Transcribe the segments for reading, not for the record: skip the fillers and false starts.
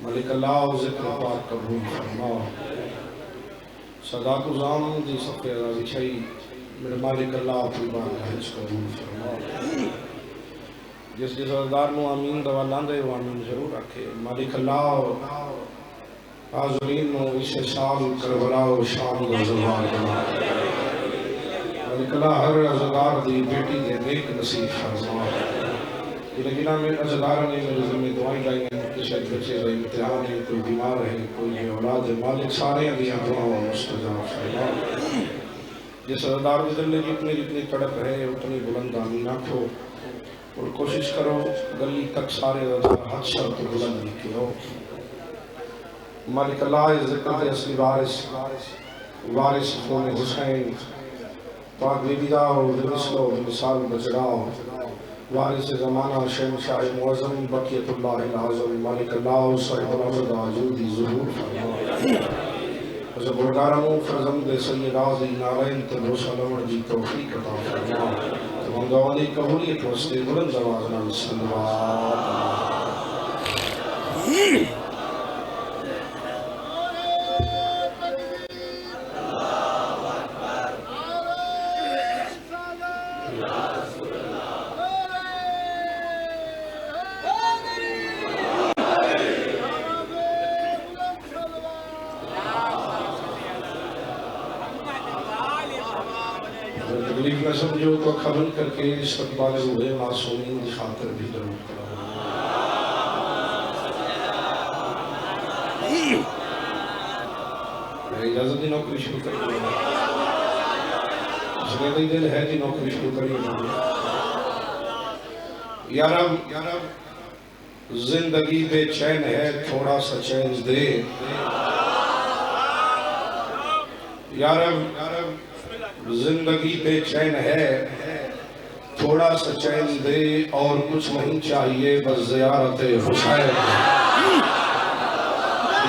ملک اللہ ذکر پاک قبول فرما صدات و زام دی صفحہ راضی چھئی میرے مالک اللہ اپنی بات حج قبول فرما جس عزادار نو آمین دوا لاندے وہ آمین ضرور رکھے مالک اللہ حاضرین نو اس سال کربلا و شام دا زوال بنا مالک اللہ ہر عزادار دی بیٹی دے نیک نصیب فرما لیکن میں عزادار نے میرے ذمہ دعائیں لائی ہیں کہ شاید بچے رہے امتحان ہے کوئی بیمار ہے کوئی اولاد ہے مالک سارے دیا دعاؤں مستجاب فرما جس عزادار کے دل میں جتنی تڑپ ہے اتنی بلند آمین آنکھو اور کوشش کرو گلی تک سارے عزادار حد شرط بلند لکھے ہو مالک اللہ ذکر دے اصلی وارث خون حسین پاک بیدہ و رسلو مثال بجڑاؤ وارث زمانہ شہنشاہ معظم بقیت اللہ العظم مالک اللہ صاحب العمد عجودی ظہور فرما حضب الگارمو فرزمد سید آزی نارین تبرس علمر دی توفیق عطا فرما تمنگوانی قبولیت وستے بلند آوازنا بسم اللہ تکلیف نہ سمجھو تو خبر کر کے استقبال ہوئے معصومین کی خاطر بھی ضرور کرو اجازت دی نوکری شروع کری اس نے دل ہے جی نوکری شروع کری یا رب زندگی بے چین ہے تھوڑا سا چین دے یا رب زندگی بے چین ہے تھوڑا سا چین دے اور کچھ نہیں چاہیے بس زیارت حسین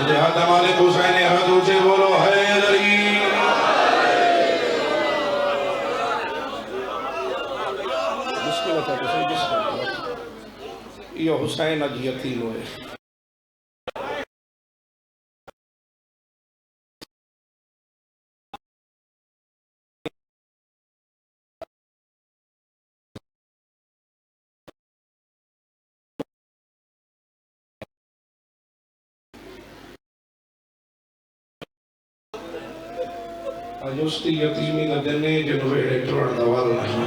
جہاد مالک حسین حد اونچے بولو حیدری بسم اللہ یہ حسین اج یتیم ہوئے اجستی یتیمی کا دنے جنویڑے ٹوڑ دوال نہیں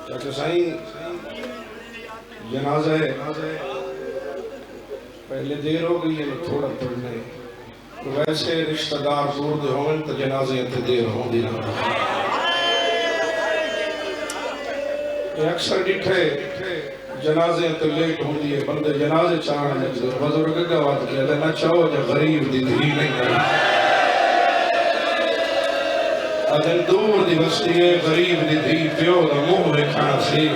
چاچا سائیں جنازہ ہے پہلے دیر ہو گئی ہے تھوڑا پڑھنے ویسے رشتہ دار دور دے ہوں تو جنازے انتے دیر ہوں دی نہ اکثر ڈٹھے جنازے تو لیٹ ہوں دیئے بندے جنازے چاہنے لگے بزرگ گوات کیا دے نہ چاہو جو غریب دی دھی نہیں کریں ادھن دور دی بستی ہے غریب دی دھی پیو دا موہ میں کھانا سی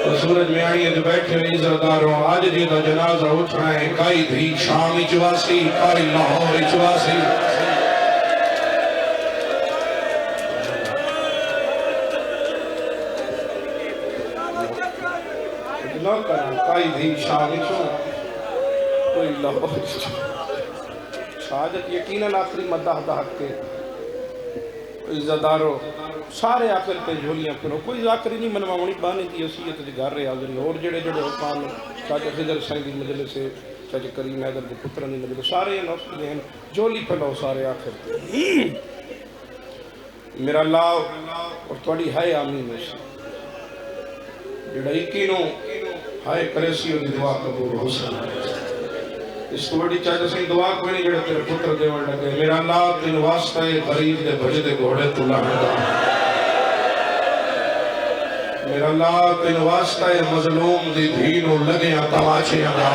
اور سورج میں آئیے جو بیٹھے ہوئی عزاداروں آج جی دا جنازہ اٹھنا ہے کائی دھی شامی چواسی کائی لاہوری چواسی کائی دھی شامی چھو کوئی لاہوری شہادت یقیناً آخری مدہ دہت کے عزاداروں سارے آخر پہ جھولیاں پھرو کوئی ذاکری نہیں منواؤنی بانی دی حسیت دی گھر رہے حاضری اور جڑے حکام چاچا خضر سائیں دی مجلس سے چاچا کریم حیدر دی پتران دی مجلس سارے نوکری ہیں جھولی پھلو سارے آخر پہ میرا اللہ اور توڑی ہائے آمین جڑا ایکینوں ہائے کریسی اور دعا قبول ہو سکتا اس کو بڑی چاچا سے دعا کوئی نہیں جڑے تیرے پتر دیوان لگے میرا اللہ تین واسطہ غریب دے بھجے دے گھوڑے تو لہنگا میرا اللہ تین واسطہ مظلوم دی دھینوں لگے تماچے اگا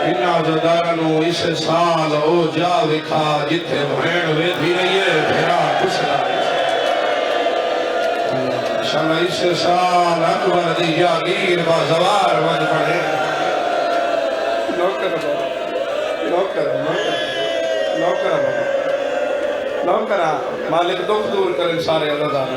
انہا زدارنو اس سال او جا وکھا جتے بھین وے دی رہی ہے بھیرا کسلا انشاءاللہ اس سال اکبر دی جاگیر بازوار ود پڑے نوکرہ مالک دکھ دور کریں سارے عزادار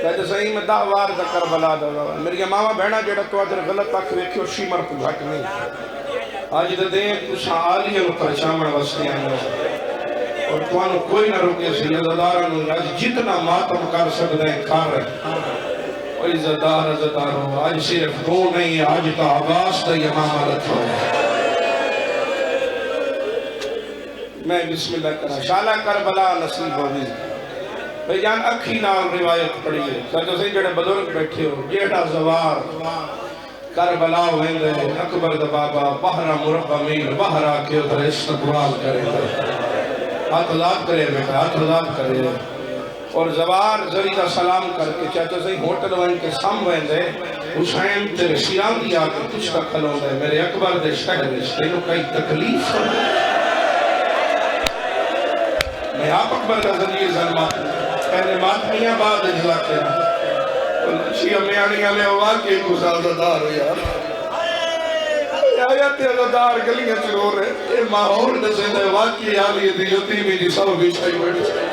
کہتے صحیح میں 10 وار دا کربلا دا میری ماما بہنا جڑا تو ادھر غلط آکھ ویکھو شیمر کو گھٹ نہیں آج دے دیں کچھ عالیہ نو پرچامن واسطے آئے اور توانو کوئی نہ رکے سی عزدارانو آج جتنا ماتم کر سکتے ہیں کر اور عزدارو آج صرف دو نہیں آج تا عباس دا امام علیت ہو میں بسم اللہ کرا شالہ کربلا نصیب ہوئی بھئی جان اکھی نال روایت پڑھی ہے ساتھو سے جڑے بزرگ بیٹھے ہو جیڑا زوار کربلا ہوئیں دے اکبر دا بابا بہرہ مربع میل بہرہ کے ادھر استقبال کرے ہاتھ عذاب کرے بیٹا ہاتھ عذاب کرے اور زوار زریدہ سلام کر کے چاہتا سے ہوٹل وہیں کے سام وہیں دے حسین تیرے سیران دیا کہ کچھ کا کھلوں دے میرے اکبر دے شہر تینوں کئی تکلیف ہو میں آپ اکبر کا ذریعے ظلمات پہلے ماتمیاں بعد اجلا کے شیعہ میانیاں لے واقعی کو سازدار ہو یار آیت عزدار گلیاں چلو رہے یہ ماحول دسے دے واقعی آلی دی یتیمی دی سب بھی چھائی بیٹھے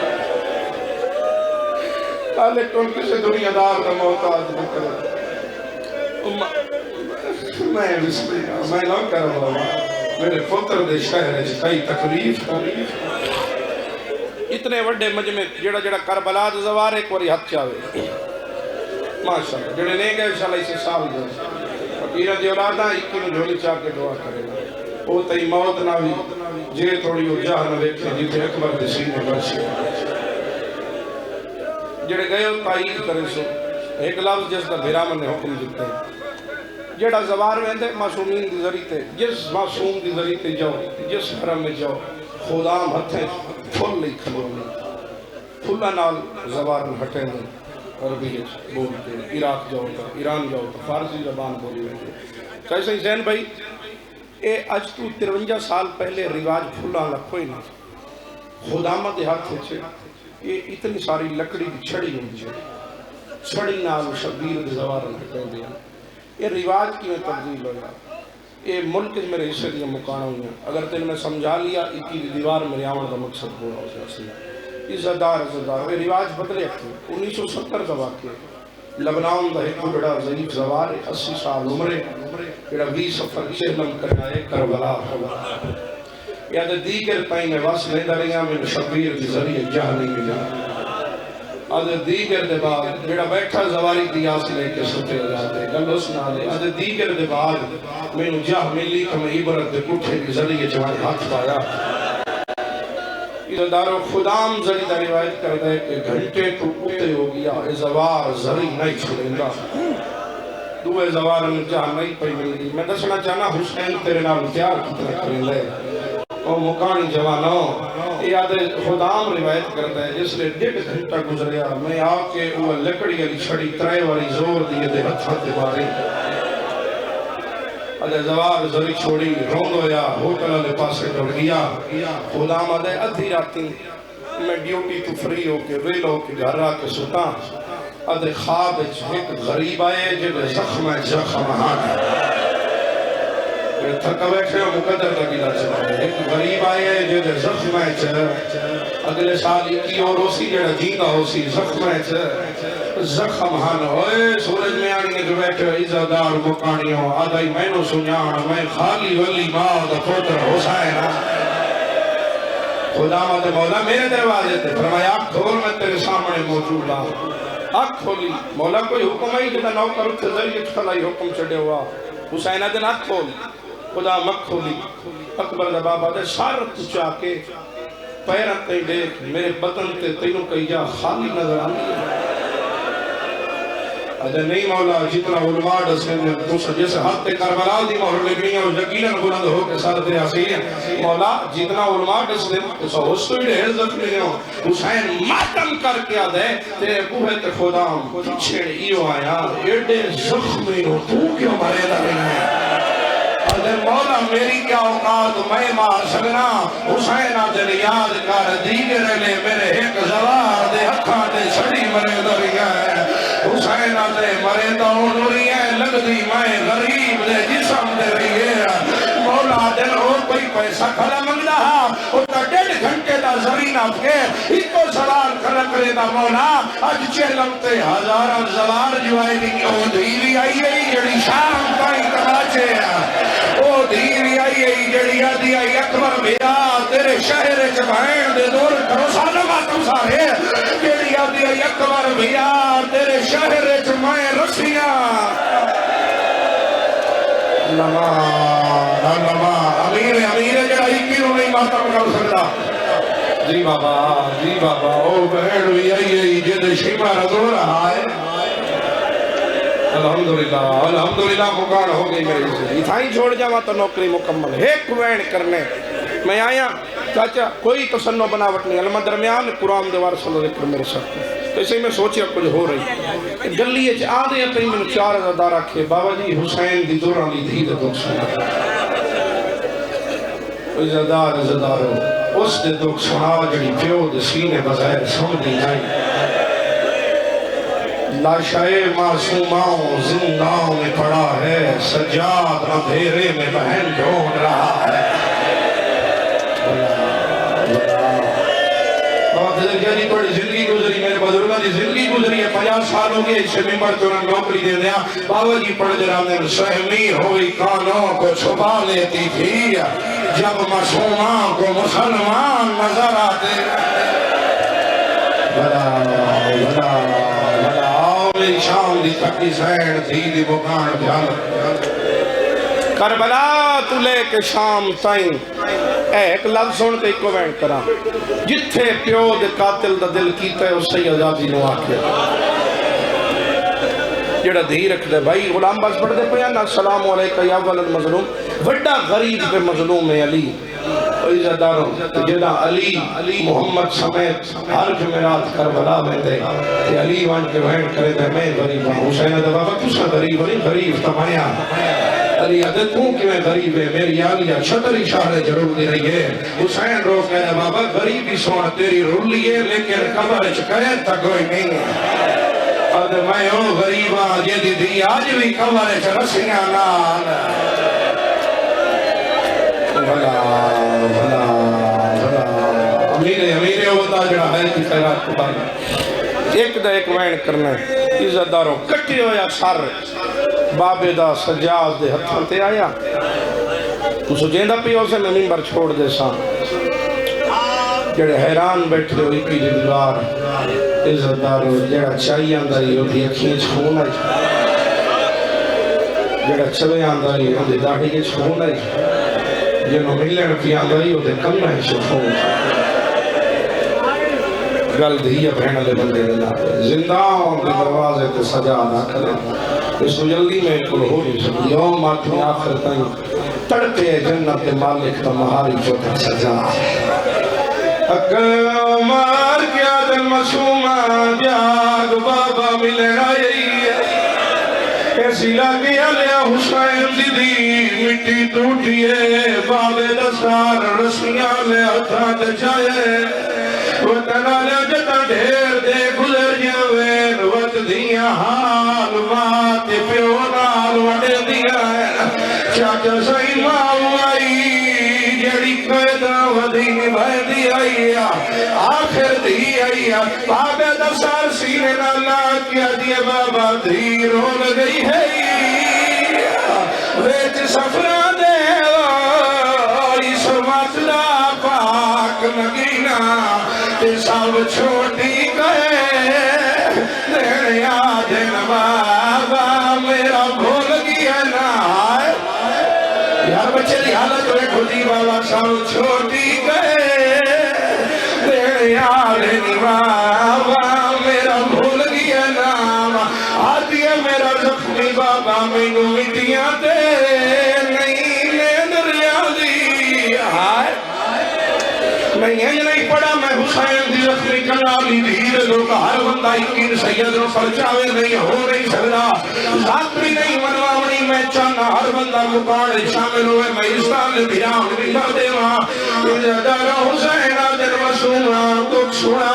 کالے کن کسے دنیا دار کا محتاج بکرے میں بسم اللہ میں نہ کر رہا ہوں میرے فطر دے شہر کئی تکلیف اتنے وڈے مجمع جڑا جڑا کربلا دا زوار ایک واری ہاتھ چاہوے ماشاءاللہ جڑے نہیں گئے انشاءاللہ اسے سال دے فقیرہ دی اولادہ اکی نو جھولی چاہ کے دعا کرے او تئی موت نہ ہوئی جے تھوڑی ہو جاہ نہ دیکھے جیتے اکبر دے سینے برشے جڑے گئے ہو تائید کرے سو ایک لفظ جس کا بھیرامن نے حکم دیتے ہیں جڑا زوار ویندے معصومین دی ذریعے جس معصوم دی ذریعے جاؤ جس حرم میں جاؤ خودام ہتھیں پھول نہیں کھلو نہیں پھولا نال زوار میں ہٹیں دیں عربی بولتے عراق جاؤ تا ایران جاؤ تا فارسی زبان بولی ہوئے کیسے حسین بھائی اے اج تو 53 سال پہلے رواج پھولا لکھوئی نہ خودامہ دے ہاتھ چھے یہ اتنی ساری لکڑی کی چھڑی ہوئی ہے چھڑی نال شبیر دے زوار میں ہٹیں دیا یہ رواج کی میں تبدیل ہو گیا یہ ملک میرے حصے دیا مکانہ ہوئی ہیں اگر تین میں سمجھا لیا اکی دیوار میرے آمد کا مقصد پورا ہو جائے عزدار یہ رواج بدلے اکھے 1970 کا واقعہ لبنان دا ایک بڑا ضعیف زوار 80 سال عمرے جڑا 20 سفر چہلم کرنا ہے کربلا یا دے دیگر تائیں میں واسلے دریاں میں شبیر دی ذریعے جہاں نہیں ملا آدھے دیگر دے بعد جڑا بیٹھا زواری دیاس لے کے ستے جاتے گلوس نہ لے آدھے دیگر دے بعد میں جاہ ملی کہ میں عبرت دے کٹھے کی ذریعے جوانی ہاتھ پایا عزدارو خدام ذریعہ روایت کر دے کہ گھنٹے تو اتے ہو گیا زوار ذریع نہیں چھوڑیں گا دوے زوار میں جاہ نہیں پہی ملی میں دسنا چاہنا حسین تیرے نام تیار کتنا کریں لے او مکانی جوانوں یہ آدھے خدام روایت کرتا ہے جس لئے 1.5 گھنٹہ گزریا میں آپ کے وہ لکڑی علی چھڑی ترائے والی زور دیئے دے ہتھاں تے بارے آدھے زوار ذری چھوڑی رونگ ہویا ہوٹل علی پاسے ڈر گیا خدام آدھے ادھی راتی میں ڈیوٹی تو فری ہو کے ویل ہو کے گھر آ کے ستا آدھے خواب ایک غریب آئے جب زخم آنے تھکا بیٹھے ہو مقدر کا گلہ چلا ایک غریب آئے جو دے زخم اگلے سال کی اور اسی جڑا جیتا ہو سی زخم زخم ہن ہوئے سورج میں آنی جو بیٹھے عزدار مکانیوں آدھائی میں نو سنیان میں خالی ولی ماں دا پوتر حسین خدا ماں دے مولا میرے دروازے تے فرمایا آنکھ کھول میں تیرے سامنے موجود ہوں آنکھ کھولی مولا کوئی حکم ہے جتا نوکر اتھے ذریعے کھلائی حکم چڑے ہوا حسین دن آنکھ کھول خدا مکھ کھولی اکبر دا بابا دے سار تو چاہ کے پیرت تے دیکھ میرے بدن تے تینوں کہی جا خالی نظر آنی ہے اجھے نہیں مولا جتنا علماء دسے دوسرا جیسے ہاتھ تے کربلا دی مہر لگنی ہے یقیناً بلند ہو کے سر تے حسین مولا جتنا علماء دسے تو اس تو ہی ڈھیر زخمی ہو حسین ماتم کر کے آدھے تیرے بوہے تے خدا پچھڑ ایو آیا ایڈے زخمی ہو تو کیوں مرے دا نہیں ہے اگر مولا میری کیا اوقات میں مار سکنا حسین آدھے یاد کر دیگر لے میرے ایک زوار دے ہتھاں دے چھڑی مرے دریا ہے حسین آدھے مرے دو دریا لگ دی میں غریب دے جسم دے رہی ہے مولا دن اور کوئی پیسہ کھلا منگنا ہاں اتا 1.5 گھنٹے دا زمین کے ایک کو سوال کرے دا مولا اج چلمتے ہزار زوار جو آئے دی او دھیری آئی ہے جڑی شام تائیں کراچے او دھیری آئی ہے جڑی آدھی آئی اکبر میرا تیرے شہر چبائن دے دور کرو سالوں باتوں سارے جڑی آدھی آئی اکبر میرا تیرے شہر چبائن رسیاں امیر جڑا کیوں نہیں ماتم کر سکتا جی بابا او بہن بھی آئی جد شیمہ رضو رہا ہے الحمدللہ مکان ہو گئی میری زندگی تھا ہی چھوڑ جاؤں تو نوکری مکمل ایک وین کرنے میں آیا چاچا کوئی تصنع بناوٹ نہیں علمہ درمیان قرآن دیوار صلی اللہ ذکر میرے ساتھ تو اسے میں سوچیا کچھ ہو رہی گلی اچھ آدھے اپنی میں 4 دارہ کھے بابا جی حسین دی دوران لی دھی دے دکھ سنا زدارو اس دے دکھ سنا جڑی پیو دے سینے بظاہر سمجھی جائیں لاشائے معصوماؤں زنداؤں میں پڑا ہے سجاد اندھیرے میں بہن ڈھونڈ رہا ہے جی توڑی زندگی گزری میرے بزرگاں دی زندگی گزری ہے 50 سال ہو گئے اس سے ممبر تو انہوں نوکری دے دیا بابا جی پڑھ جرا میں سہمی ہوئی کانوں کو چھپا لیتی تھی جب معصوماں کو مسلمان نظر آتے بلا میری شام دی تکی سین تھی دی بکان بھیان کربلا تو لے کے شام تائیں ایک لفظ سن کے ایک وینٹ کرا جتھے پیو دے قاتل دا دل کیتا ہے اس سے آزادی نو آکھیا جڑا دھی رکھ دے بھائی غلام باز پڑھ دے پیا نا السلام علیکہ یا اول المظلوم وڈا غریب پہ مظلوم ہے علی عزتداروں جدا علی محمد سمیت ہر جمعرات کربلا میں دے کہ علی وان کے وین کرے دے میں غریب ہوں حسین دے بابا تُسا غریب نہیں غریب تمایا علی عدد تو کہ میں غریب ہے میری آلیہ چھتر اشارے ضرور دی رہی ہے حسین رو کہے بابا غریبی سونا تیری رول لیے لیکن قبر چکے تک کوئی نہیں اد میں او غریبہ جیدی دی آج بھی قبر چرسیاں نال بھلا امیرے ہوتا جڑا ہے کی خیرات کو بارنا ایک دا ایک وین کرنا ہے عزتداروں کٹی ہویا سر بابے دا سجاد دے ہتھاں تے آیا تو سجیندہ پیو سے میں ممبر چھوڑ دے ساں جڑے حیران بیٹھے ہوئی کی جدوار عزتداروں جڑا چاہی آنداری ہوتی اکھیں چھون ہے جڑا چلے آنداری ہوتی داڑھی چھون ہے جنہوں ملن کی آنداری ہوتے کم ہے چھون گل دھیا بہن دے بندے دے لاتے زندہوں کے دروازے تے سجا نہ کرے اس کو جلدی میں کل ہو نہیں سکتی یوم آتی آخر تائیں تڑپے جنت مالک تا مہاری جو تھا سجا اکمار کیا دن مسومہ جاگ بابا ملنا یہی ہے ایسی لگی علیہ حسین دی مٹی ٹوٹیے بابے دستار رسیاں لے ہتھاں تے جائے وطنہ لے جتا ڈھیر دے گزر جاوین وط دیا حال مات پیو نال وڑے دیا ہے چاچا سائی ماں آئی جڑی قیدہ ودی بھائی دی آئی آخر دی آئی بابے دفتر سینے نالا کیا دیے بابا دی رول گئی ہے ویچ سفرہ دے اس مطلع پاک نگینا سب چھوٹی گئے دینے آدھن بابا میرا بھول گیا نا یار بچے دی حالت ہوئے خودی بابا سب چھوٹی گئے دینے آدھن بابا میرا بھول گیا نا آدھی ہے میرا زخمی بابا میں نو مٹیاں دے نہیں نیند ریاضی آئے میں یہ نہیں پڑھا میں حسین دی زخمی کلالی دیر دو کہ ہر بندہ یقین سید رو پرچاوے نہیں ہو نہیں سکتا ذات بھی نہیں منواونی میں چاہنا ہر بندہ مقاڑ شامل ہوئے میں اسلام بیرام بھی کر دے وہاں عزتدار حسین آدر مسومہ دکھ سنا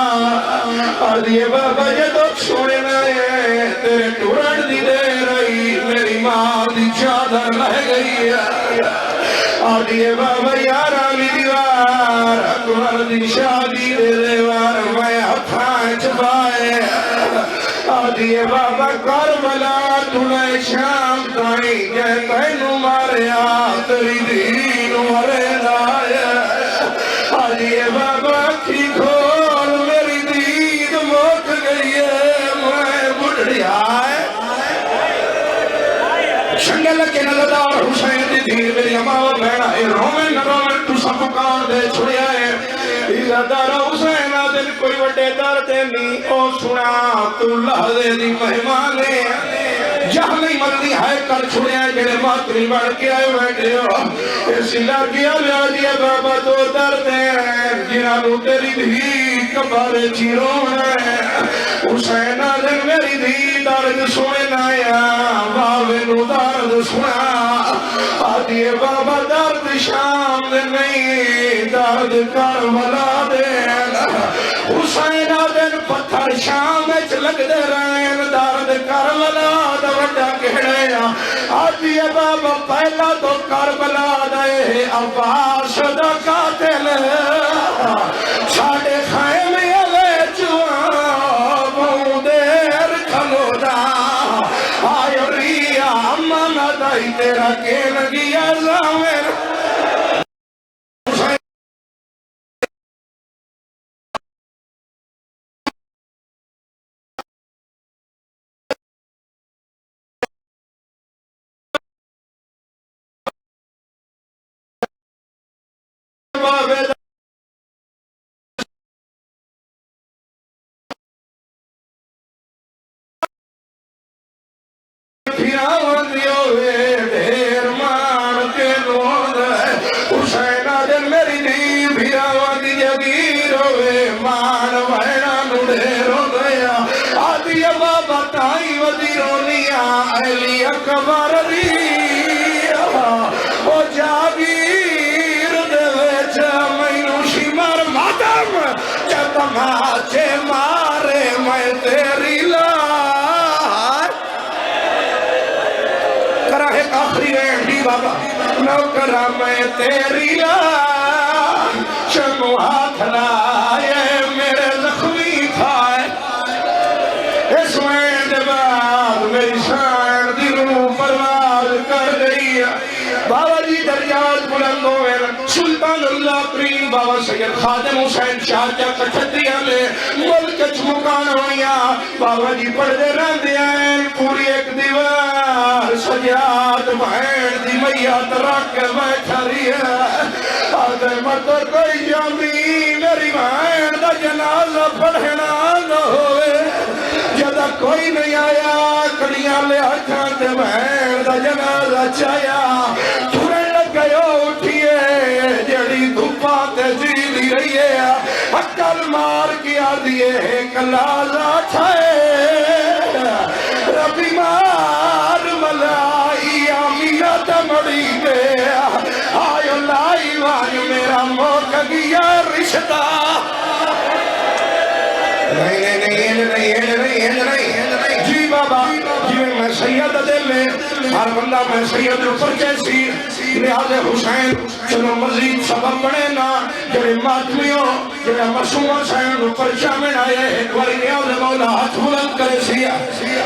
آدھیے بابا یہ دکھ سننا ہے تیرے ٹورٹ دی دے رہی میری ماں دی چادر لہ گئی ہے آدھیے بابا یارا بھی دیوار اکبر دی شادی آدھی بابا کربلا تنے شام تائیں جے تینو ماریا تیری دین مرے نایا آدھی بابا کی کھول میری دین موت گئی ہے میں بڑھڑیا ہے شنگل کے نظردار حسین دی دھیر میری اماں بہنا ہے رومن تو سب کار دے چھڑیا ہے عزتدار حسین دل کوئی وڈے درد نہیں او سنا تو لحظے دی مہمانے جہاں نہیں مرضی ہے کر چھڑیا ہے جنہیں ماتری بڑھ کے آئے بیٹھے ہو اسی لڑکیا لیا دیا بابا تو درد ہے جنہاں نو تیری دھی کبارے چیرون ہے حسین دل میری دھی درد سوئے نایا باوے نو درد سنا آدھی بابا درد شام دے نہیں درد کربلا دے حسین دن پتھر شام اچ لگ دے رہن درد کربلا دا وڈا کہڑے آدھی بابا پہلا تو کربلا دے عباس دا قاتل چھاڑے خیمے علی جوان بہو دیر کھلو دا آئے ریا امانہ دائی تیرا کے لگیا زامر پھراون دیو ڈھیر مان کے نوند حسین دن میری دی پھراون دی جگیر ہوئے مان بہنا نوڑے رو دیا آدھی بابا تائی وزیرونیا علی اکبر دیا او جاگیر دے ویچا مینو شمار ماتم چتماچے مارے میں تیری آخری رہنی بابا نوکرہ میں تیری شنو ہاتھ لائے میرے زخمی کھائے اس میں بعد میری شان دی روح پرواز کر گئی بابا جی دریات بلند ہوئے سلطان اللہ کریم بابا سید خادم حسین شاہ جا کچھتیاں لے ملک چمکان ہویا بابا جی پڑھے رہن دیا پوری ایک دیوار سجاد بہن دی میات رکھ کے بیٹھا رہی ہے آدھے مطر کوئی جامی میری بہن دا جنازہ پڑھنا نہ ہوئے جدہ کوئی نہیں آیا کڑیاں لے ہاتھاں تے بہن دا جنازہ چایا تھوڑے لگ گئے اٹھئے جڑی دھوپا تے جیلی رہی ہے ہکل مار کیا دیئے کلازہ چھائے ربی مار ملائی آمینت مڑی دے آئیو لائی وانی میرا موک گیا رشتہ نہیں جی بابا جی میں سید دل میں ہر بندہ میں سید رفر جیسی لہذا حسین چلو مزید سبب بڑے نا جڑے ماتمیوں جڑے مسوم حسین رفر شامن آئے ایک باری نیاز مولا ہاتھ بلند کرے سیا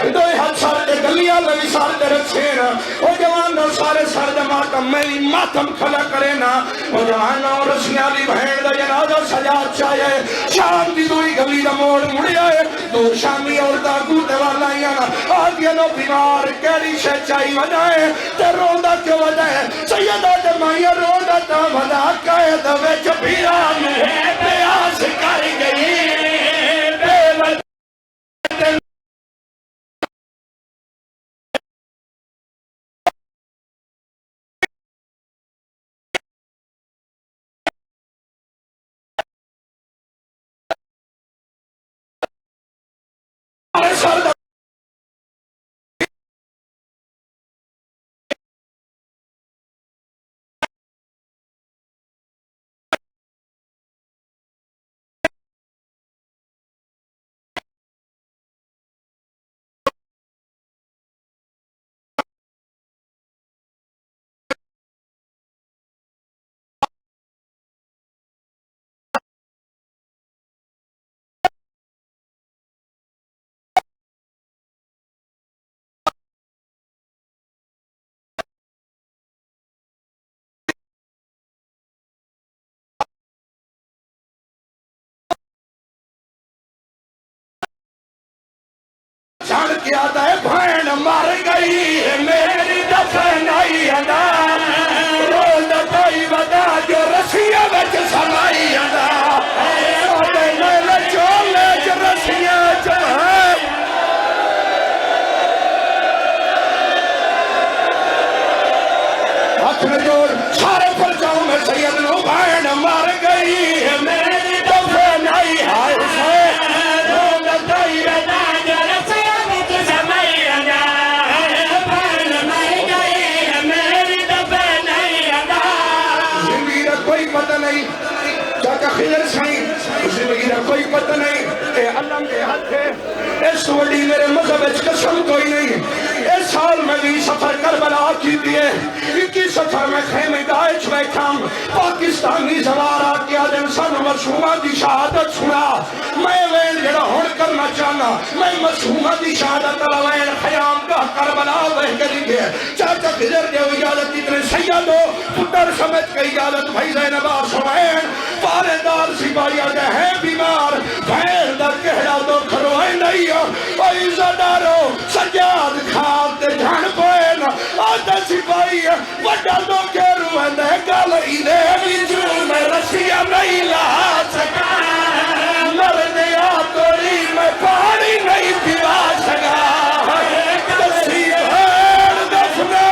دوئے ہاتھ سارے گلیاں لگی سارے رکھے نا وہ جوان دو سارے سر ماتم میری ماتم کھلا کرے نا وہ جوان اور رسیالی بہن دا جنازہ سجاد چاہے شام دی دوئی گلی دا موڑ مڑی آئے دو شامی اور دا گوٹے والا نا آگیا نو بیمار کیری شہچائی وجائے تے روندہ کیوں وجائے سیدہ جمعیہ روندہ تا بھلا قائد ویچ پیران ہے پیاس کر گئی سر کیا دے بھین مر گئی میری دفنائی ادا روز کوئی ودا جو رسیہ بچ سمائی ادا اوڈے میلے چولے جو رسیہ چمائی ہاتھ میں جوڑ سارے پرچاؤں میں سید نو بھین مر گئی میری دفنائی ہائے سے خضر سائیں زندگی کا کوئی پتہ نہیں اے اللہ کے ہاتھ ہے اس وڈی میرے مذہب اچ قسم کوئی نہیں اس سال میں بھی سفر کربلا کی دیئے اکی سفر میں خیمہ داعش بیٹھا پاکستانی زوارہ کیا دن سن مرسومہ دی شہادت سنا میں وین جڑا ہون کرنا چاہنا میں مرسومہ دی شہادت وین خیام کا کربلا بہ کری گئے چاچا خضر دے اجازت اتنے سیدو پتر سمجھ کے اجازت بھائی زینب آسوین پارے دار سپاہی آتے ہیں بیمار بھین دا کہڑا تو کھروائے نہیں اوئی زدارو سجاد کھاتے جھان پوئن آتے سپاہی وڈا تو کے روحن دے گل ایدے بیچوں میں رسیہ نہیں لا سکا مرنے آتوری میں پہاڑی نہیں پیوا سکا کسی بھین دفنا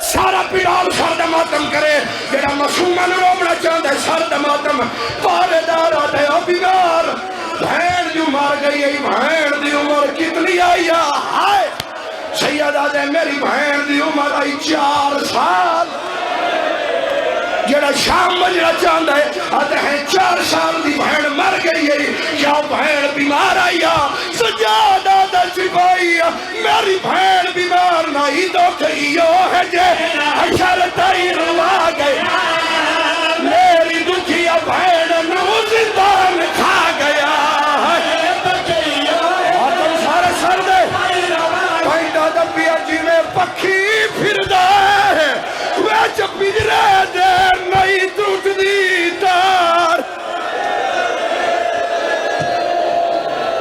سارا پیرال سرد ماتم کرے جڑا مسومن رومنا چاہتا ہے سرد ماتم پارے دار آتے ہو بیمار بھین جو مار گئی ہے بھین دی عمر کتنی آئی ہے سید آدھے میری بھین دی عمر آئی 4 سال جڑا شام مجرہ چاہتا ہے آتے ہیں 4 سال دی بھین مر گئی ہے کیا بھین بیمار آئی سجاد آدھا سپاہی میری بھین بیمار نہیں تو کہیو ہے جے حشر تائی روا گئی